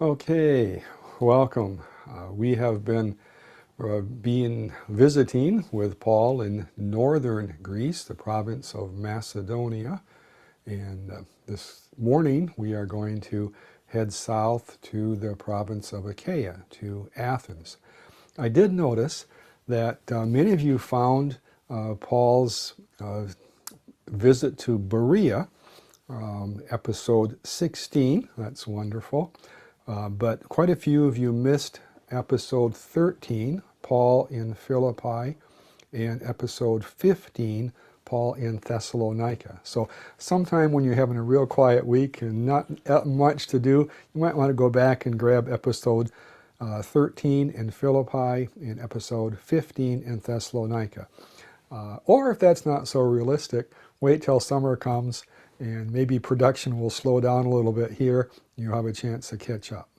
Okay, welcome. We have been visiting with Paul in northern Greece, the province of Macedonia, and this morning we are going to head south to the province of Achaia, to Athens. I did notice that many of you found Paul's visit to Berea, episode 16. That's wonderful. But quite a few of you missed episode 13, Paul in Philippi, and episode 15, Paul in Thessalonica. So sometime when you're having a real quiet week and not much to do, you might want to go back and grab episode 13 in Philippi and episode 15 in Thessalonica. Or if that's not so realistic, wait till summer comes and maybe production will slow down a little bit here. You'll have a chance to catch up.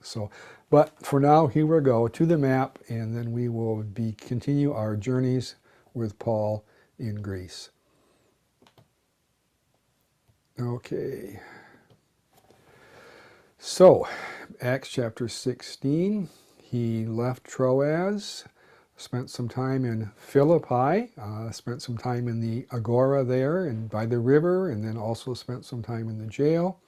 But for now, here we go to the map, and then we will continue our journeys with Paul in Greece. Okay. So, Acts chapter 16, he left Troas, spent some time in Philippi, spent some time in the agora there and by the river, and then also spent some time in the jail,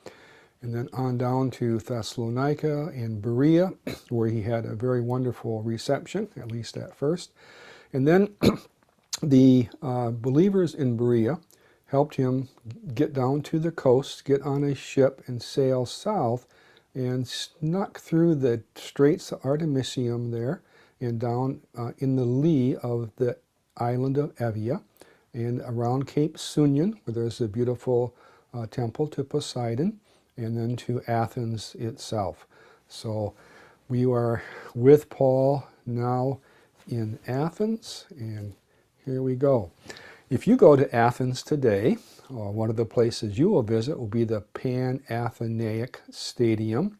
and then on down to Thessalonica and Berea, where he had a very wonderful reception, at least at first. And then the believers in Berea helped him get down to the coast, get on a ship and sail south, and snuck through the Straits of Artemisium there, and down in the lee of the island of Evia, and around Cape Sunion, where there's a beautiful temple to Poseidon, and then to Athens itself. So we are with Paul now in Athens, and here we go. If you go to Athens today, one of the places you will visit will be the Pan-Athenaic Stadium,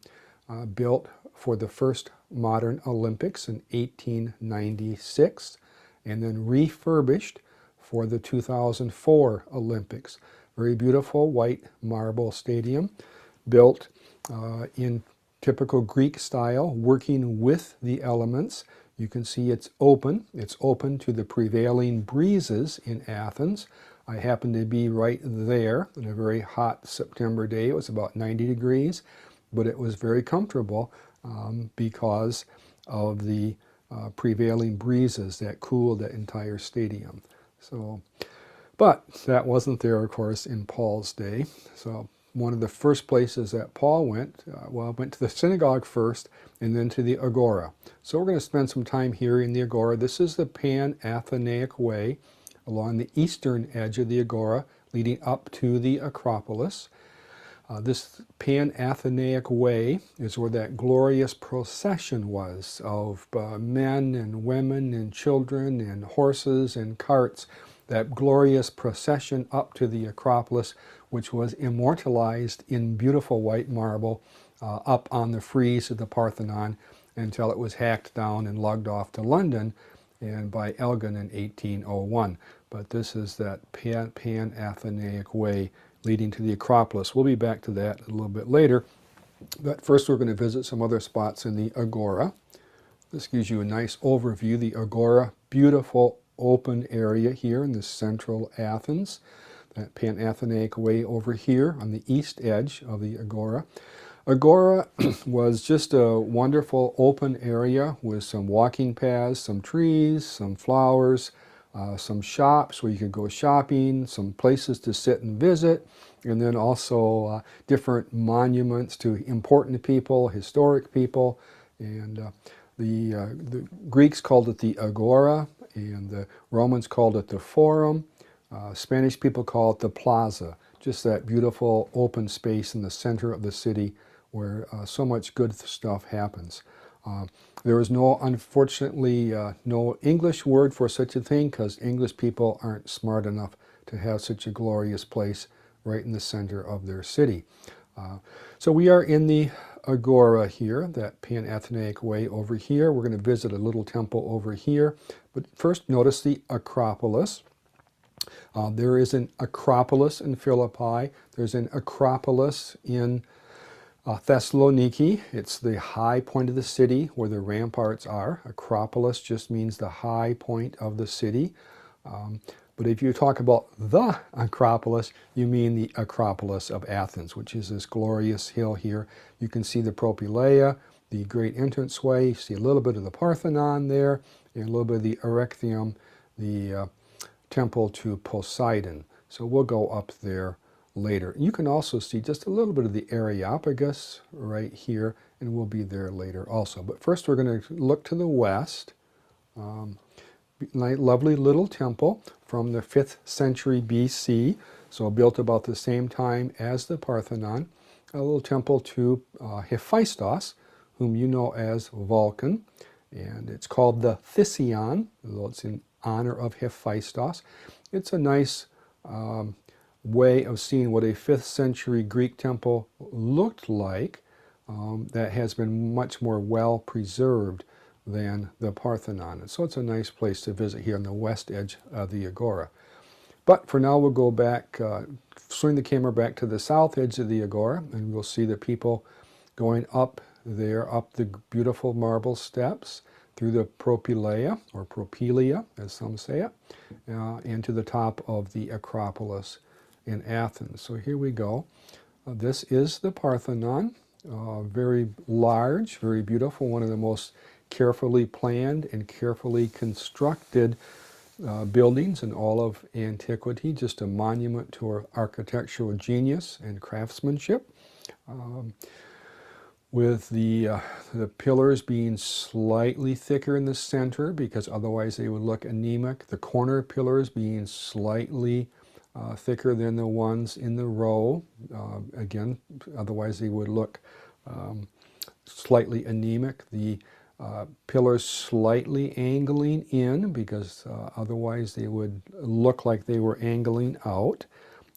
built for the first modern Olympics in 1896, and then refurbished for the 2004 Olympics. Very beautiful white marble stadium, built in typical Greek style, working with the elements. You can see it's open. It's open to the prevailing breezes in Athens. I happened to be right there on a very hot September day. It was about 90 degrees, but it was very comfortable because of the prevailing breezes that cooled the entire stadium. But that wasn't there, of course, in Paul's day. So one of the first places that Paul went to the synagogue first and then to the agora. So we're going to spend some time here in the agora. This is the Pan-Athenaic Way along the eastern edge of the agora, leading up to the Acropolis. This Pan-Athenaic Way is where that glorious procession was of men and women and children and horses and carts, that glorious procession up to the Acropolis, which was immortalized in beautiful white marble up on the frieze of the Parthenon until it was hacked down and lugged off to London and by Elgin in 1801. But this is that Pan-Athenaic Way leading to the Acropolis. We'll be back to that a little bit later. But first we're going to visit some other spots in the agora. This gives you a nice overview. The agora, beautiful open area here in the central Athens. That Pan-Athenaic Way over here on the east edge of the agora. Agora was just a wonderful open area with some walking paths, some trees, some flowers, some shops where you could go shopping, some places to sit and visit, and then also different monuments to important people, historic people. And the Greeks called it the agora, and the Romans called it the forum. Spanish people call it the plaza, just that beautiful open space in the center of the city where so much good stuff happens. There is unfortunately, no English word for such a thing because English people aren't smart enough to have such a glorious place right in the center of their city. So we are in the agora here, that Pan-Athenaic Way over here. We're going to visit a little temple over here. But first, notice the Acropolis. There is an Acropolis in Philippi. There's an Acropolis in Thessaloniki, it's the high point of the city where the ramparts are. Acropolis just means the high point of the city. But if you talk about the Acropolis, you mean the Acropolis of Athens, which is this glorious hill here. You can see the Propylaea, the great entranceway. You see a little bit of the Parthenon there, and a little bit of the Erechtheum, the temple to Poseidon. So we'll go up there later. You can also see just a little bit of the Areopagus right here, and we'll be there later also. But first we're going to look to the west. Lovely little temple from the 5th century BC, so built about the same time as the Parthenon. A little temple to Hephaestus, whom you know as Vulcan, and it's called the Thysion, though it's in honor of Hephaestus. It's a nice way of seeing what a 5th century Greek temple looked like that has been much more well preserved than the Parthenon. And so it's a nice place to visit here on the west edge of the Agora. But for now we'll go back, swing the camera back to the south edge of the Agora, and we'll see the people going up there, up the beautiful marble steps, through the Propylaea, or Propylaea, as some say it, and to the top of the Acropolis in Athens. So here we go. This is the Parthenon, very large, very beautiful, one of the most carefully planned and carefully constructed buildings in all of antiquity, just a monument to our architectural genius and craftsmanship. With the pillars being slightly thicker in the center because otherwise they would look anemic. The corner pillars being slightly thicker than the ones in the row. Again, otherwise they would look slightly anemic. The pillars slightly angling in because otherwise they would look like they were angling out.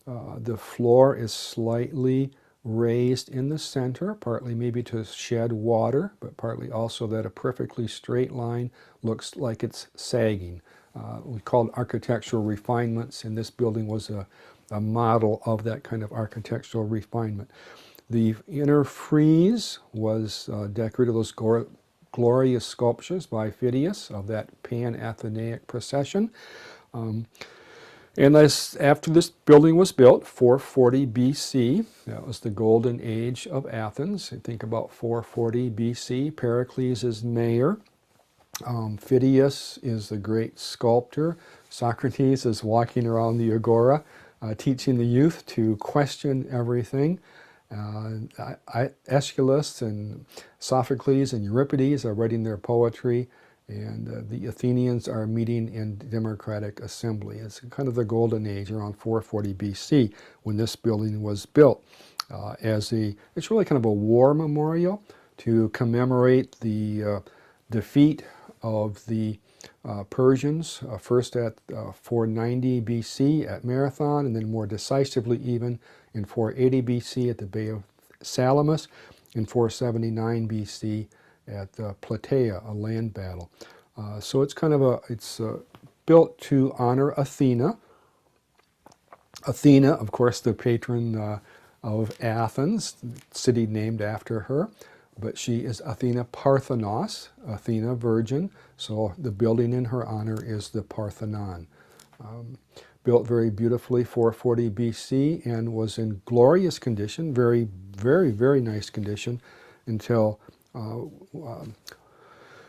The floor is slightly raised in the center, partly maybe to shed water, but partly also that a perfectly straight line looks like it's sagging. We called architectural refinements, and this building was a model of that kind of architectural refinement. The inner frieze was decorated with those glorious sculptures by Phidias of that Pan-Athenaic procession. And after this building was built, 440 BC, that was the golden age of Athens. You think about 440 BC, Pericles is mayor, Phidias is the great sculptor, Socrates is walking around the Agora, teaching the youth to question everything. Aeschylus and Sophocles and Euripides are writing their poetry, and the Athenians are meeting in democratic assembly. It's kind of the golden age around 440 BC when this building was built. It's really kind of a war memorial to commemorate the defeat of the Persians, first at 490 BC at Marathon, and then more decisively even in 480 BC at the Bay of Salamis, in 479 BC at Plataea, a land battle. So it's kind of it's built to honor Athena. Athena, of course, the patron of Athens, city named after her, but she is Athena Parthenos, Athena Virgin, so the building in her honor is the Parthenon. Built very beautifully, 440 BC, and was in glorious condition, very, very, very nice condition, until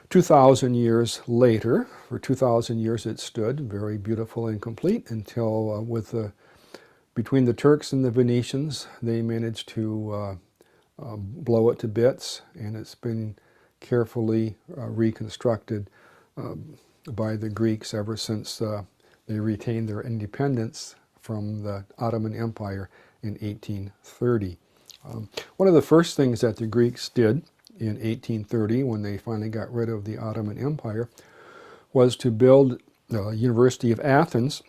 2,000 years later. For 2,000 years it stood, very beautiful and complete, until between the Turks and the Venetians, they managed to blow it to bits, and it's been carefully reconstructed by the Greeks ever since they retained their independence from the Ottoman Empire in 1830. One of the first things that the Greeks did in 1830, when they finally got rid of the Ottoman Empire, was to build the University of Athens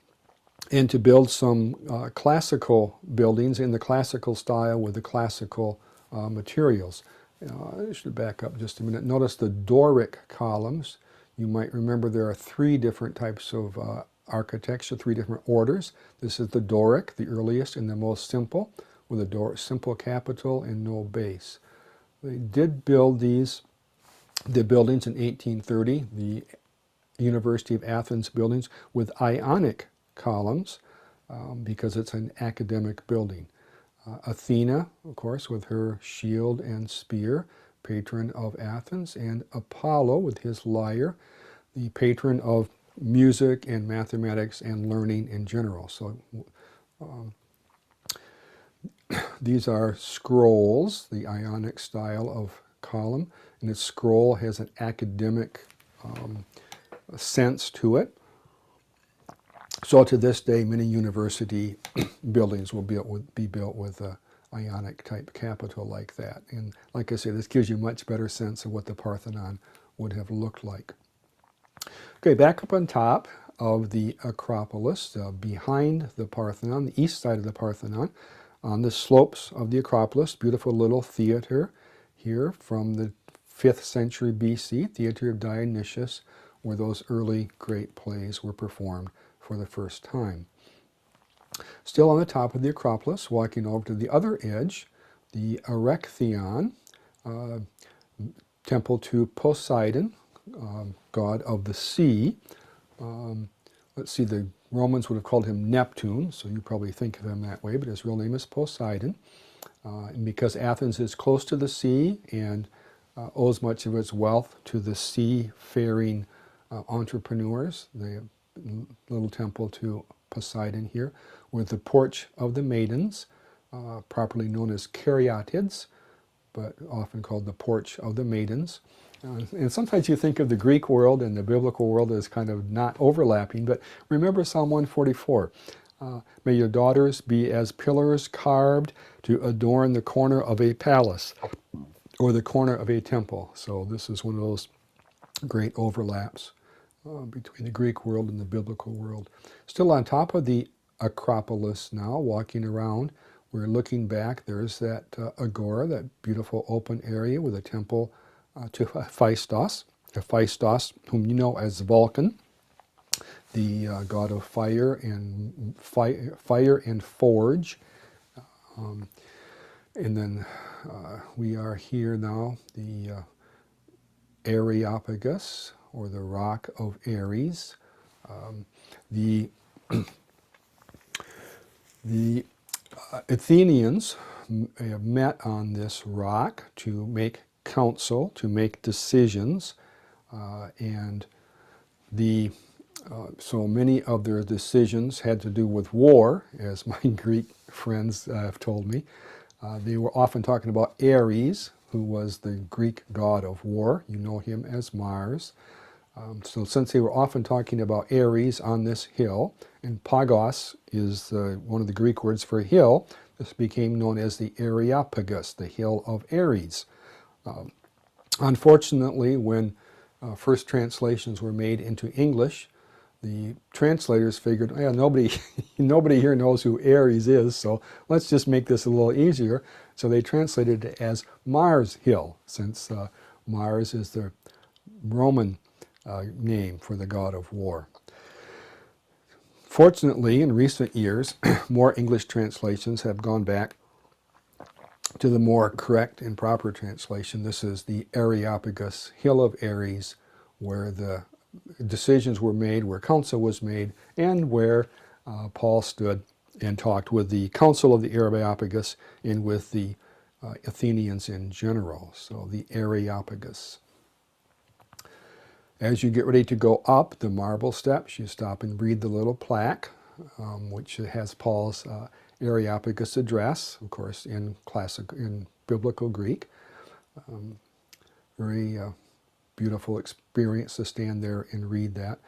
and to build some classical buildings in the classical style with the classical materials. I should back up just a minute. Notice the Doric columns. You might remember there are three different types of architecture, three different orders. This is the Doric, the earliest and the most simple, with a simple capital and no base. They did build the buildings in 1830, the University of Athens buildings, with Ionic columns because it's an academic building. Athena, of course, with her shield and spear, patron of Athens, and Apollo with his lyre, the patron of music and mathematics and learning in general. So these are scrolls, the Ionic style of column, and its scroll has an academic sense to it. So to this day, many university buildings will be built with a Ionic type capital like that. And like I say, this gives you a much better sense of what the Parthenon would have looked like. Okay, back up on top of the Acropolis, behind the Parthenon, the east side of the Parthenon, on the slopes of the Acropolis, beautiful little theater here from the 5th century BC, Theater of Dionysius, where those early great plays were performed for the first time. Still on the top of the Acropolis, walking over to the other edge, the Erechtheion, temple to Poseidon, god of the sea. Let's see, the Romans would have called him Neptune, so you probably think of him that way, but his real name is Poseidon. And because Athens is close to the sea and owes much of its wealth to the seafaring entrepreneurs, the little temple to Poseidon here, with the Porch of the Maidens, properly known as Caryatids, but often called the Porch of the Maidens. And sometimes you think of the Greek world and the biblical world as kind of not overlapping, but remember Psalm 144. May your daughters be as pillars carved to adorn the corner of a palace or the corner of a temple. So this is one of those great overlaps between the Greek world and the biblical world. Still on top of the Acropolis now, walking around, we're looking back. There's that agora, that beautiful open area with a temple to Hephaestus, whom you know as Vulcan, the god of fire and forge. And then we are here now, the Areopagus, or the Rock of Ares. The Athenians have met on this rock to make counsel, to make decisions, and so many of their decisions had to do with war, as my Greek friends have told me. They were often talking about Ares, who was the Greek god of war. You know him as Mars. So since they were often talking about Ares on this hill, and Pagos is one of the Greek words for hill, this became known as the Areopagus, the hill of Ares. Unfortunately, when first translations were made into English, the translators figured, yeah, nobody here knows who Ares is, so let's just make this a little easier. So they translated it as Mars Hill, since Mars is the Roman name for the god of war. Fortunately, in recent years, more English translations have gone back to the more correct and proper translation. This is the Areopagus, Hill of Ares, where the decisions were made, where counsel was made, and where Paul stood and talked with the council of the Areopagus and with the Athenians in general. So the Areopagus. As you get ready to go up the marble steps, you stop and read the little plaque, which has Paul's Areopagus address, of course, in biblical Greek. Very beautiful experience to stand there and read that.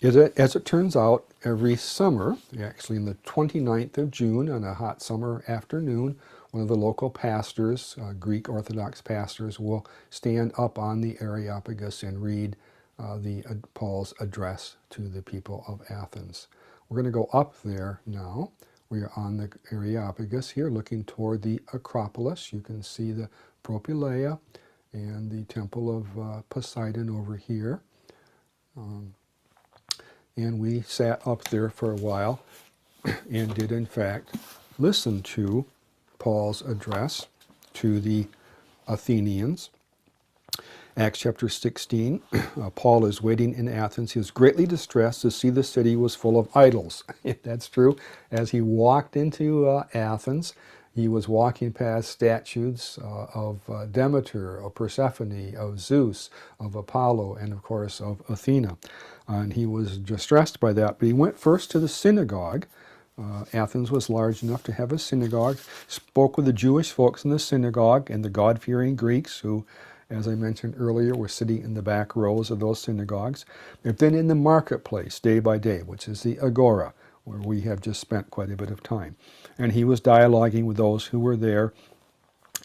As it turns out, every summer, actually on the 29th of June, on a hot summer afternoon, one of the local pastors, Greek Orthodox pastors, will stand up on the Areopagus and read Paul's address to the people of Athens. We're going to go up there now. We are on the Areopagus here, looking toward the Acropolis. You can see the Propylaea and the Temple of Poseidon over here. And we sat up there for a while and did, in fact, listen to Paul's address to the Athenians. Acts chapter 16, Paul is waiting in Athens. He was greatly distressed to see the city was full of idols. That's true. As he walked into Athens, he was walking past statues of Demeter, of Persephone, of Zeus, of Apollo, and of course of Athena. And he was distressed by that. But he went first to the synagogue. Athens was large enough to have a synagogue, spoke with the Jewish folks in the synagogue and the God-fearing Greeks who, as I mentioned earlier, were sitting in the back rows of those synagogues. And then in the marketplace, day by day, which is the agora, where we have just spent quite a bit of time. And he was dialoguing with those who were there,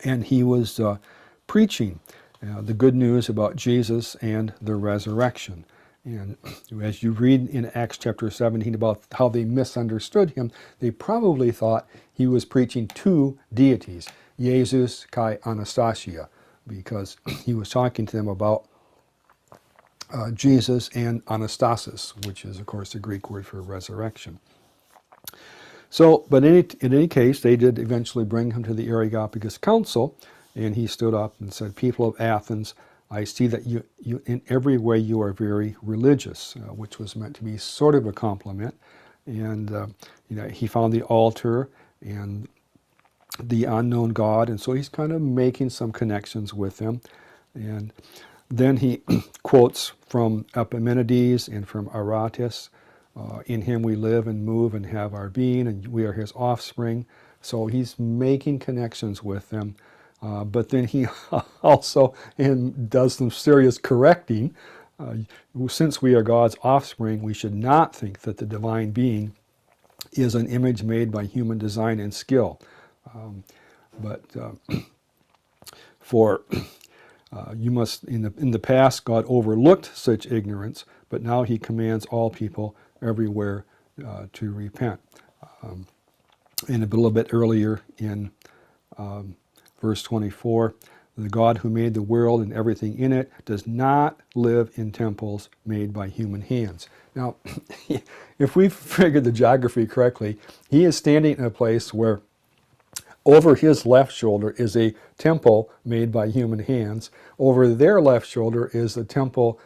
and he was preaching the good news about Jesus and the resurrection. And as you read in Acts chapter 17 about how they misunderstood him, they probably thought he was preaching two deities, Jesus kai Anastasia, because he was talking to them about Jesus and Anastasis, which is, of course, the Greek word for resurrection. So, but in any case, they did eventually bring him to the Areopagus Council, and he stood up and said, "People of Athens, I see that you in every way you are very religious," which was meant to be sort of a compliment. And he found the altar and the unknown God, and so he's kind of making some connections with them. And then he quotes from Epimenides and from Aratus. In him we live and move and have our being, and we are his offspring. So he's making connections with them. But then he also does some serious correcting. Since we are God's offspring, we should not think that the divine being is an image made by human design and skill. For you must, in the past, God overlooked such ignorance, but now he commands all people everywhere to repent. And a little bit earlier in verse 24, the God who made the world and everything in it does not live in temples made by human hands. Now, if we figured the geography correctly, he is standing in a place where over his left shoulder is a temple made by human hands. Over their left shoulder is a temple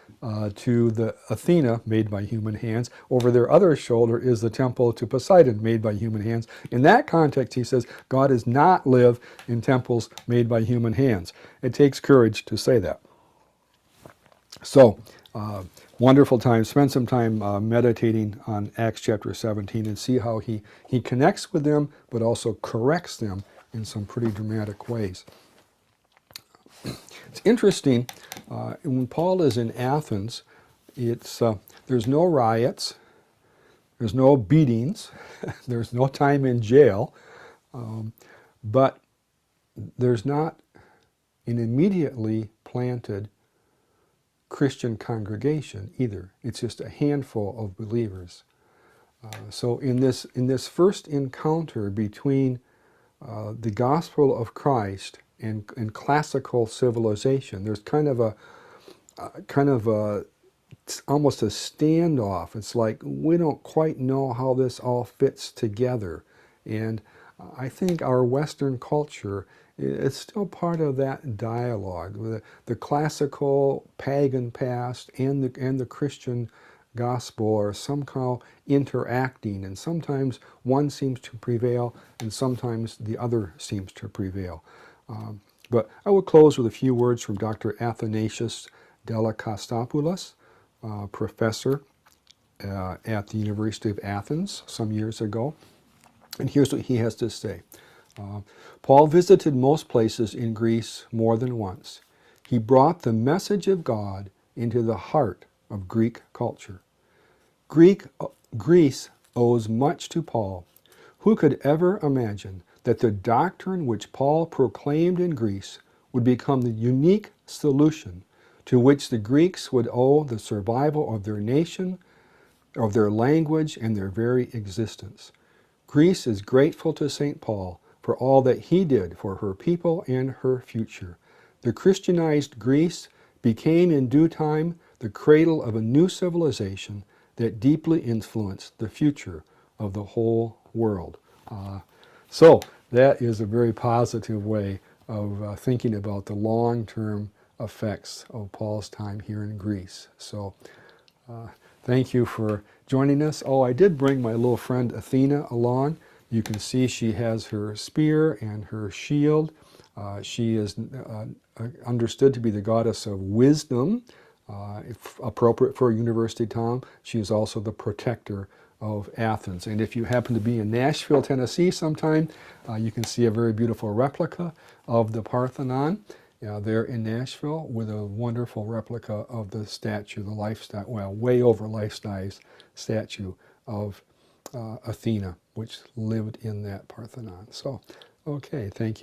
to the Athena made by human hands. Over their other shoulder is the temple to Poseidon made by human hands. In that context, he says, God does not live in temples made by human hands. It takes courage to say that. So, wonderful time. Spend some time meditating on Acts chapter 17 and see how he connects with them, but also corrects them in some pretty dramatic ways. It's interesting, when Paul is in Athens, there's no riots, there's no beatings, there's no time in jail, but there's not an immediately planted Christian congregation either. It's just a handful of believers. So in this first encounter between the gospel of Christ and classical civilization, there's kind of a almost a standoff. It's like we don't quite know how this all fits together. And I think our Western culture is still part of that dialogue. The classical pagan past and the Christian gospel are somehow interacting, and sometimes one seems to prevail and sometimes the other seems to prevail. But I will close with a few words from Dr. Athanasius Delacostopoulos, professor at the University of Athens some years ago. And here's what he has to say. Paul visited most places in Greece more than once. He brought the message of God into the heart of Greek culture. Greece owes much to Paul. Who could ever imagine that the doctrine which Paul proclaimed in Greece would become the unique solution to which the Greeks would owe the survival of their nation, of their language, and their very existence? Greece is grateful to St. Paul for all that he did for her people and her future. The Christianized Greece became in due time the cradle of a new civilization that deeply influenced the future of the whole world. So that is a very positive way of thinking about the long-term effects of Paul's time here in Greece. So thank you for joining us. Oh, I did bring my little friend Athena along. You can see she has her spear and her shield. She is understood to be the goddess of wisdom, if appropriate for a university town. She is also the protector of Athens. And if you happen to be in Nashville, Tennessee sometime, you can see a very beautiful replica of the Parthenon there in Nashville, with a wonderful replica of the statue, the life-size, well, way over life-size statue of Athena, which lived in that Parthenon. So, okay, thank you.